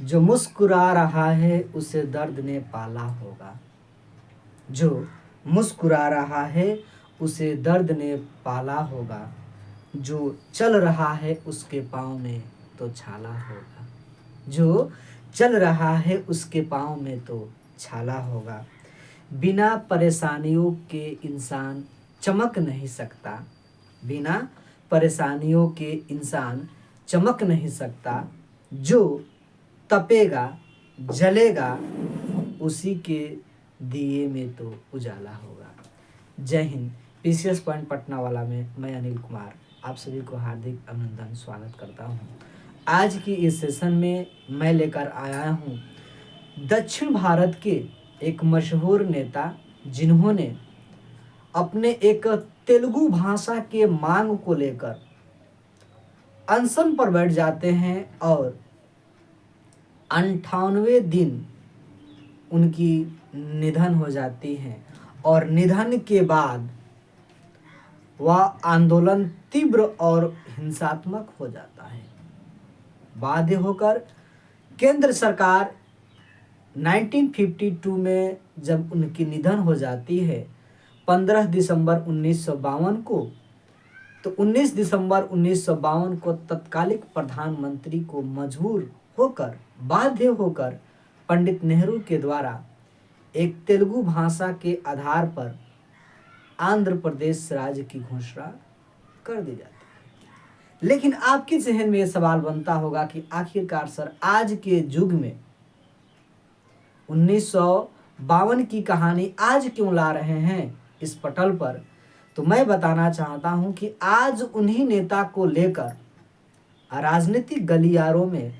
जो मुस्कुरा रहा है उसे दर्द ने पाला होगा। जो मुस्कुरा रहा है उसे दर्द ने पाला होगा। जो चल रहा है उसके पाँव में तो छाला होगा। जो चल रहा है उसके पाँव में तो छाला होगा। बिना परेशानियों के इंसान चमक नहीं सकता। बिना परेशानियों के इंसान चमक नहीं सकता। जो तपेगा जलेगा उसी के दिए में तो उजाला होगा। जय हिंद। पीसीएस पॉइंट पटना वाला में मैं अनिल कुमार आप सभी को हार्दिक अभिनंदन स्वागत करता हूं। आज की इस सेशन में मैं लेकर आया हूं दक्षिण भारत के एक मशहूर नेता जिन्होंने अपने एक तेलुगु भाषा के मांग को लेकर अनशन पर बैठ जाते हैं और 98 दिन उनकी निधन हो जाती है और निधन के बाद वह आंदोलन तीव्र और हिंसात्मक हो जाता है। बाध्य होकर केंद्र सरकार 1952 में जब उनकी निधन हो जाती है 15 दिसंबर 1952 को, तो 19 दिसंबर 1952 को तत्कालिक प्रधानमंत्री को मजबूर होकर बाध्य होकर पंडित नेहरू के द्वारा एक तेलुगु भाषा के आधार पर आंध्र प्रदेश राज्य की घोषणा कर दी जाती है। लेकिन आपके जहन में यह सवाल बनता होगा कि आखिरकार सर आज के युग में 1952 की कहानी आज क्यों ला रहे हैं इस पटल पर। तो मैं बताना चाहता हूं कि आज उन्हीं नेता को लेकर राजनीतिक गलियारों में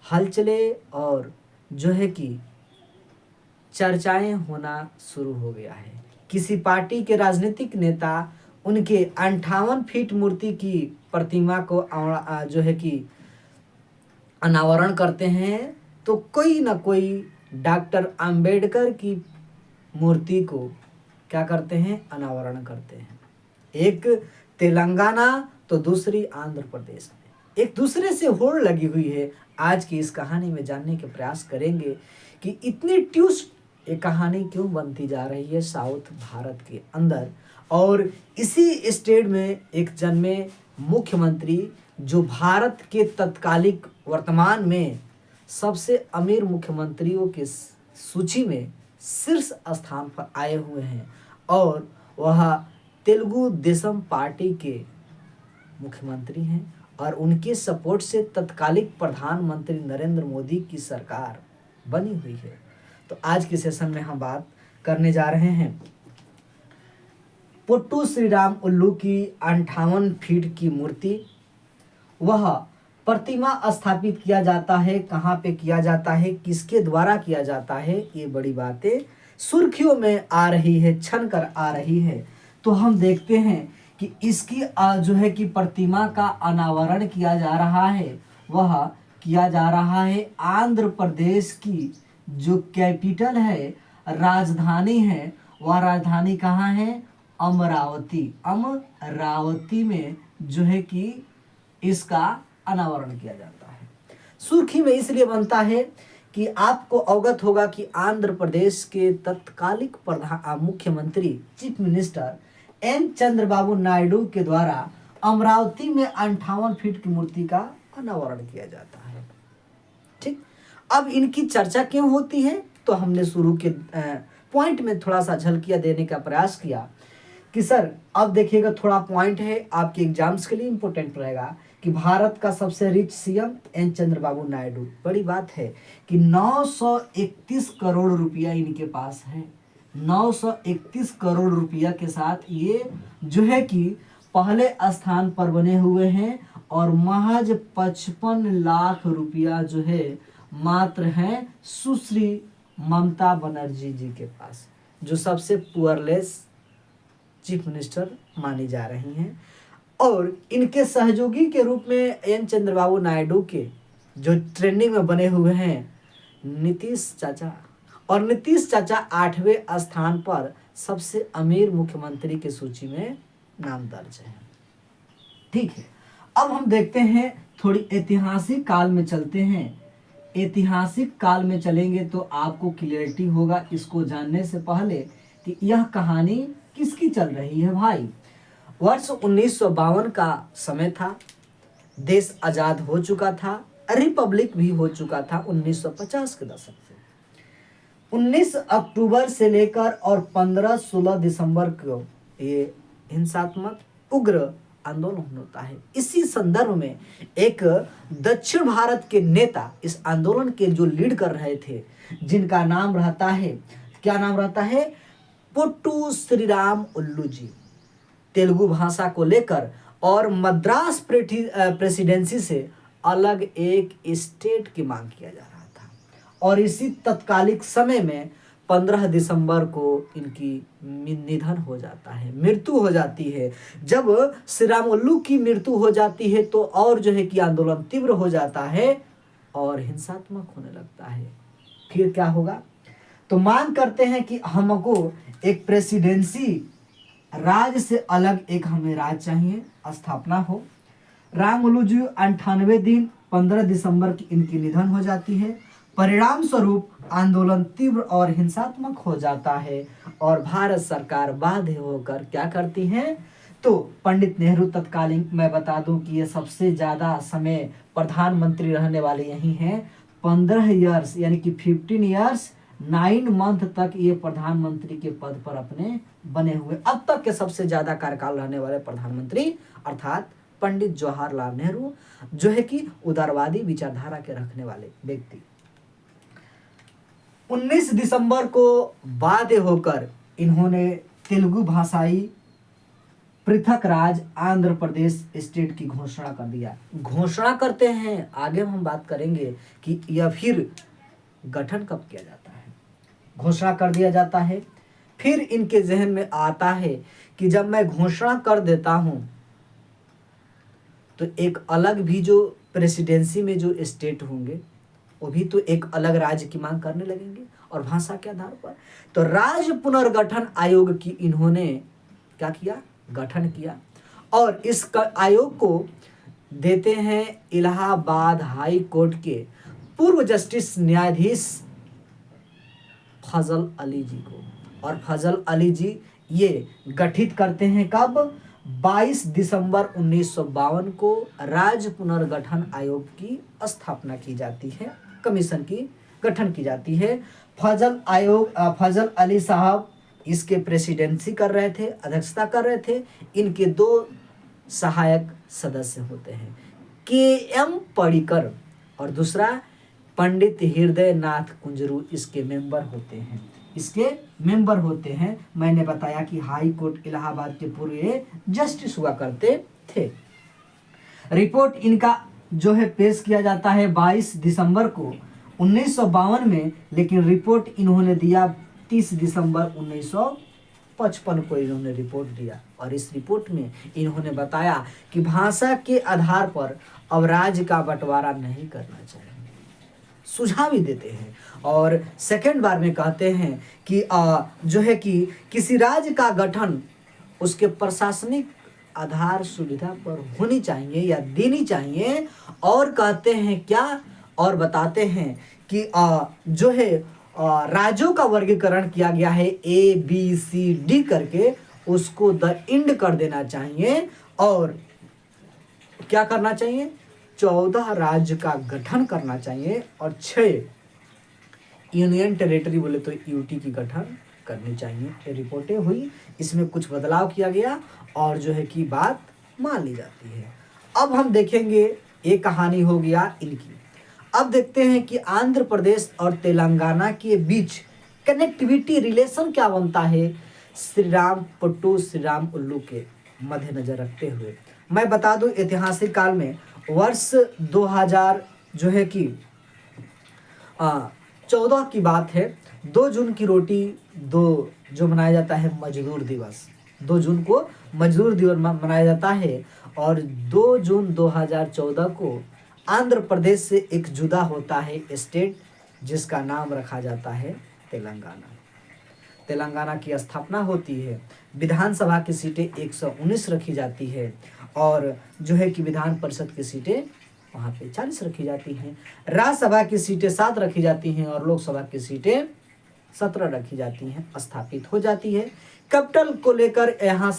हलचले और जो है कि चर्चाएं होना शुरू हो गया है। किसी पार्टी के राजनीतिक नेता उनके 58 फीट मूर्ति की प्रतिमा को जो है कि अनावरण करते हैं, तो कोई ना कोई डॉक्टर अंबेडकर की मूर्ति को क्या करते हैं, अनावरण करते हैं। एक तेलंगाना तो दूसरी आंध्र प्रदेश में एक दूसरे से होड़ लगी हुई है। आज की इस कहानी में जानने के प्रयास करेंगे कि इतनी ट्विस्ट ये कहानी क्यों बनती जा रही है साउथ भारत के अंदर। और इसी स्टेट में एक जन्मे मुख्यमंत्री जो भारत के तत्कालिक वर्तमान में सबसे अमीर मुख्यमंत्रियों के सूची में शीर्ष स्थान पर आए हुए हैं और वह तेलुगु देशम पार्टी के मुख्यमंत्री हैं और उनके सपोर्ट से तत्कालिक प्रधानमंत्री नरेंद्र मोदी की सरकार बनी हुई है। तो आज के सेशन में हम बात करने जा रहे हैं पुट्टू श्रीराम उल्लू की 58 फीट की मूर्ति। वह प्रतिमा स्थापित किया जाता है, कहाँ पे किया जाता है, किसके द्वारा किया जाता है, ये बड़ी बातें सुर्खियों में आ रही है, छन कर आ रही है। तो हम देखते हैं कि इसकी जो है कि प्रतिमा का अनावरण किया जा रहा है, वह किया जा रहा है आंध्र प्रदेश की जो कैपिटल है, राजधानी है, वह राजधानी कहाँ है, अमरावती। अमरावती में जो है कि इसका अनावरण किया जाता है। सुर्खी में इसलिए बनता है कि आपको अवगत होगा कि आंध्र प्रदेश के तत्कालिक मुख्यमंत्री chief minister N Chandrababu Naidu के द्वारा अमरावती में 58 फीट की मूर्ति का अनावरण किया जाता है। ठीक, अब इनकी चर्चा क्यों होती है, तो हमने शुरू के पॉइंट में थोड़ा सा झलकियां देने का प्रयास किया कि सर अब देखिएगा, थोड़ा पॉइंट है आपके एग्जाम्स के लिए इंपॉर्टेंट रहेगा कि भारत का सबसे rich CM N Chandrababu Naidu. बड़ी बात है कि 931 करोड़ रुपया इनके पास है। 931 करोड़ रुपया के साथ ये जो है कि पहले स्थान पर बने हुए हैं और महज 55 लाख रुपया जो है मात्र है सुश्री ममता बनर्जी जी के पास, जो सबसे पुअरलेस चीफ मिनिस्टर मानी जा रही हैं। और इनके सहयोगी के रूप में एन चंद्रबाबू नायडू के जो ट्रेंडिंग में बने हुए हैं नीतीश चाचा, और नीतीश चाचा 8वें स्थान पर सबसे अमीर मुख्यमंत्री की सूची में नाम दर्ज है। ठीक है, अब हम देखते हैं, थोड़ी ऐतिहासिक काल में चलते हैं ऐतिहासिक काल में चलेंगे तो आपको क्लियरिटी होगा इसको जानने से पहले कि यह कहानी किसकी चल रही है भाई। वर्ष 1952 का समय था, देश आजाद हो चुका था, रिपब्लिक भी हो चुका था 1950 के दशक से। 19 अक्टूबर से लेकर और 15-16 दिसंबर को ये हिंसात्मक उग्र आंदोलन होता है। इसी संदर्भ में एक दक्षिण भारत के नेता इस आंदोलन के जो लीड कर रहे थे, जिनका नाम रहता है, क्या नाम रहता है, पुट्टू श्रीराम उल्लू जी, तेलुगु भाषा को लेकर और मद्रास प्रेसिडेंसी से अलग एक स्टेट की मांग किया जा रहा था। और इसी तत्कालिक समय में 15 दिसंबर को इनकी निधन हो जाता है, मृत्यु हो जाती है। जब श्री राम उल्लू की मृत्यु हो जाती है तो और जो है कि आंदोलन तीव्र हो जाता है और हिंसात्मक होने लगता है। फिर क्या होगा, तो मांग करते हैं कि हमको एक प्रेसिडेंसी राज से अलग एक हमें राज चाहिए, स्थापना हो। राम उल्लू जी 98 दिन 15 दिसंबर की इनकी निधन हो जाती है। परिणाम स्वरूप आंदोलन तीव्र और हिंसात्मक हो जाता है और भारत सरकार बाध्य होकर क्या करती है, तो पंडित नेहरू तत्कालीन, मैं बता दूं कि ये सबसे ज़्यादा समय प्रधानमंत्री रहने वाले यही हैं। 15 ईयर्स यानी कि 15 ईयर्स 9 मंथ तक ये प्रधानमंत्री के पद पर अपने बने हुए, अब तक के सबसे ज़्यादा कार्यकाल रहने वाले प्रधानमंत्री अर्थात पंडित जवाहरलाल नेहरू, जो है कि उदारवादी विचारधारा के रखने वाले व्यक्ति। 19 दिसंबर को बाध्य होकर इन्होंने तेलुगु भाषाई पृथक राज आंध्र प्रदेश स्टेट की घोषणा कर दिया। घोषणा करते हैं, आगे हम बात करेंगे कि यह फिर गठन कब किया जाता है। घोषणा कर दिया जाता है, फिर इनके जहन में आता है कि जब मैं घोषणा कर देता हूं तो एक अलग भी जो प्रेसिडेंसी में जो स्टेट होंगे वो भी तो एक अलग राज्य की मांग करने लगेंगे, और भाषा के आधार पर। तो राज्य पुनर्गठन आयोग की इन्होंने क्या किया, गठन किया, और इस आयोग को देते हैं इलाहाबाद हाई कोर्ट के पूर्व जस्टिस न्यायाधीश फजल अली जी को। और फजल अली जी ये गठित करते हैं कब, 22 दिसंबर 1952 को राज्य पुनर्गठन आयोग की स्थापना की जाती है, कमीशन की गठन की जाती है। फजल अली साहब इसके प्रेसिडेंसी कर रहे थे, अध्यक्षता कर रहे थे। इनके 2 सहायक सदस्य होते हैं, के.एम. पडिक्कर और दूसरा पंडित हृदय नाथ कुंजरू, इसके मेंबर होते हैं। मैंने बताया कि हाई कोर्ट इलाहाबाद के पूर्व ये जस्टिस हुआ करते थे। रिपोर्ट इनका जो है पेश किया जाता है 22 दिसंबर को 1952 में, लेकिन रिपोर्ट इन्होंने दिया 30 दिसंबर 1955 को इन्होंने रिपोर्ट दिया। और इस रिपोर्ट में इन्होंने बताया कि भाषा के आधार पर अब राज्य का बंटवारा नहीं करना चाहिए, सुझाव ही देते हैं। और सेकेंड बार में कहते हैं कि जो है कि किसी राज्य का गठन उसके प्रशासनिक आधार सुविधा पर होनी चाहिए या देनी चाहिए। और कहते हैं क्या, और बताते हैं कि जो है राज्यों का वर्गीकरण किया गया है ABCD करके, उसको द इंड कर देना चाहिए। और क्या करना चाहिए, 14 राज्य का गठन करना चाहिए और 6 यूनियन टेरिटरी बोले तो यूटी की गठन करनी चाहिए। ये रिपोर्टें हुई, इसमें कुछ बदलाव किया गया और जो है कि बात मान ली जाती है। अब हम देखेंगे, ये कहानी हो गया इनकी। अब देखते हैं कि आंध्र प्रदेश और तेलंगाना के बीच कनेक्टिविटी रिलेशन क्या बनता है पुट्टू श्रीराम उल्लू के मद्देनजर रखते हुए। मैं बता दूं, ऐतिहासिक काल में वर्ष 2000 जो है कि 14 की बात है, 2 जून की रोटी जो मनाया जाता है मजदूर दिवस, 2 जून को मजदूर दिवस मनाया जाता है। और 2 जून 2014 को आंध्र प्रदेश से एक जुदा होता है स्टेट, जिसका नाम रखा जाता है तेलंगाना। तेलंगाना की स्थापना होती है। विधानसभा की सीटें 119 रखी जाती है और जो है कि विधान परिषद की सीटें वहाँ पे 40 रखी जाती हैं। राज्यसभा की सीटें 7 रखी जाती हैं और लोकसभा की सीटें 17 रखी जाती हैं, स्थापित हो जाती है। कैपिटल को लेकर यहाँ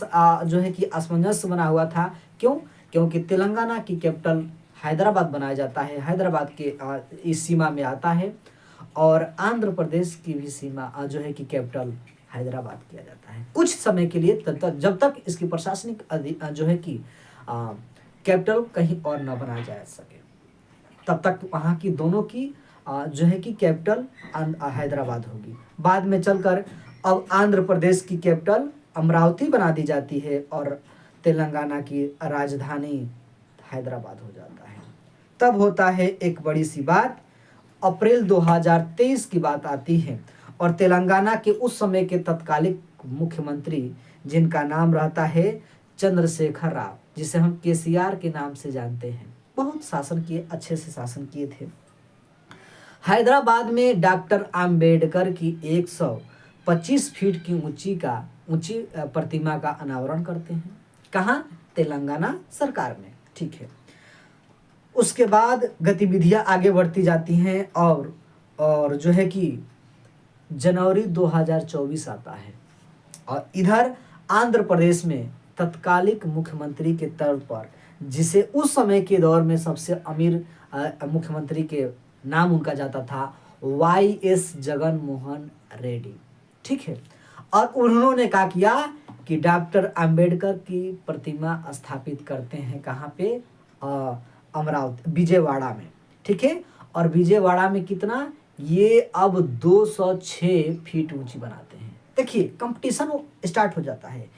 जो है कि असमंजस बना हुआ था। क्यों? क्योंकि तेलंगाना की कैपिटल हैदराबाद बनाया जाता है, हैदराबाद के इस सीमा में आता है, और आंध्र प्रदेश की भी सीमा जो है कि कैपिटल हैदराबाद किया जाता है कुछ समय के लिए, तब तक जब तक इसकी प्रशासनिक जो है कि कैपिटल कहीं और न बनाया जा सके, तब तक वहाँ की दोनों की जो है कि कैपिटल हैदराबाद होगी। बाद में चलकर अब आंध्र प्रदेश की कैपिटल अमरावती बना दी जाती है और तेलंगाना की राजधानी हैदराबाद हो जाता है। तब होता है एक बड़ी सी बात, अप्रैल 2023 की बात आती है और तेलंगाना के उस समय के तत्कालिक मुख्यमंत्री, जिनका नाम रहता है चंद्रशेखर राव, जिसे हम केसीआर के नाम से जानते हैं, बहुत शासन किए, अच्छे से शासन किए थे। हैदराबाद में डॉक्टर आम्बेडकर की 125 फीट की ऊंची प्रतिमा का अनावरण करते हैं। कहाँ? तेलंगाना सरकार में। ठीक है। उसके बाद गतिविधियां आगे बढ़ती जाती हैं और जो है कि जनवरी 2024 आता है और इधर आंध्र प्रदेश में तत्कालिक मुख्यमंत्री के तौर पर, जिसे उस समय के दौर में सबसे अमीर मुख्यमंत्री के नाम उनका जाता था, YS जगन मोहन रेड्डी। ठीक है। और उन्होंने क्या किया कि डॉक्टर अंबेडकर की प्रतिमा स्थापित करते हैं। कहाँ पे? अमरावती, विजयवाड़ा में। ठीक है। और विजयवाड़ा में कितना? ये अब 206 फीट ऊंची बनाते हैं। देखिए कंपटीशन स्टार्ट हो जाता है।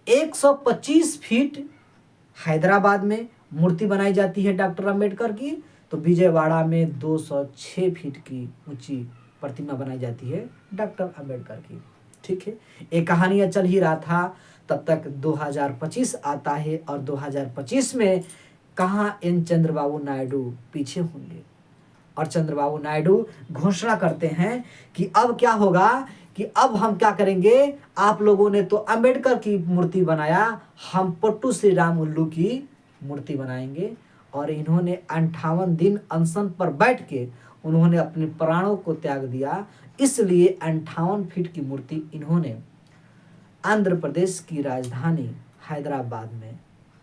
125 फीट हैदराबाद में मूर्ति बनाई जाती है डॉक्टर अंबेडकर की, तो विजयवाड़ा में 206 फीट की ऊंची प्रतिमा बनाई जाती है डॉक्टर अंबेडकर की। ठीक है। एक कहानियां चल ही रहा था, तब तक 2025 आता है और 2025 में कहाँ एन चंद्रबाबू नायडू पीछे होंगे और चंद्रबाबू नायडू घोषणा करते हैं कि अब क्या होगा कि अब हम क्या करेंगे, आप लोगों ने तो अंबेडकर की मूर्ति बनाया, हम पट्टू श्री राम उल्लू की मूर्ति बनाएंगे। और इन्होंने 58 दिन अनशन पर बैठ के उन्होंने अपने प्राणों को त्याग दिया। इसलिए 58 फीट की मूर्ति इन्होंने आंध्र प्रदेश की राजधानी हैदराबाद में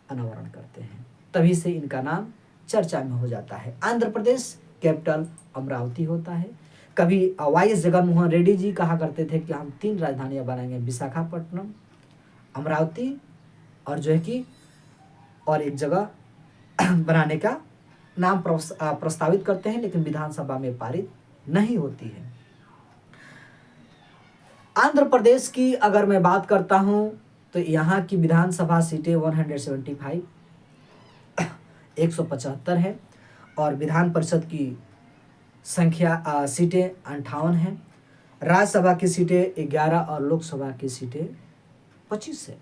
अनावरण करते हैं। तभी से इनका नाम चर्चा में हो जाता है। आंध्र प्रदेश कैपिटल अमरावती होता है। कभी YS जगन मोहन रेड्डी जी कहा करते थे कि हम 3 राजधानियां बनाएंगे, विशाखापट्टनम, अमरावती और जो है कि और एक जगह बनाने का नाम प्रस्तावित करते हैं, लेकिन विधानसभा में पारित नहीं होती है। आंध्र प्रदेश की अगर मैं बात करता हूं तो यहाँ की विधानसभा सीटें 175 175 है और विधान परिषद की संख्या सीटें 58 हैं। राज्यसभा की सीटें 11 और लोकसभा की सीटें 25 है।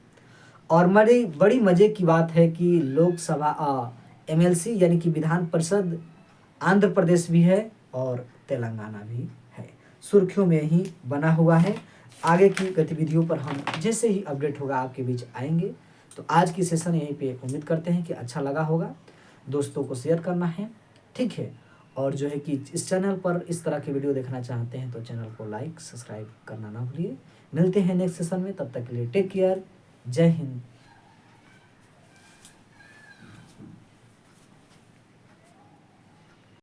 और बड़ी मजे की बात है कि लोकसभा MLC यानी कि विधान परिषद आंध्र प्रदेश भी है और तेलंगाना भी है, सुर्खियों में ही बना हुआ है। आगे की गतिविधियों पर हम जैसे ही अपडेट होगा आपके बीच आएंगे। तो आज की सेशन यहीं पे उम्मीद करते हैं कि अच्छा लगा होगा। दोस्तों को शेयर करना है, ठीक है। और जो है कि इस चैनल पर इस तरह के वीडियो देखना चाहते हैं तो चैनल को लाइक सब्सक्राइब करना ना भूलिए। मिलते हैं नेक्स्ट सेशन में, तब तक के लिए टेक केयर। जय हिंद।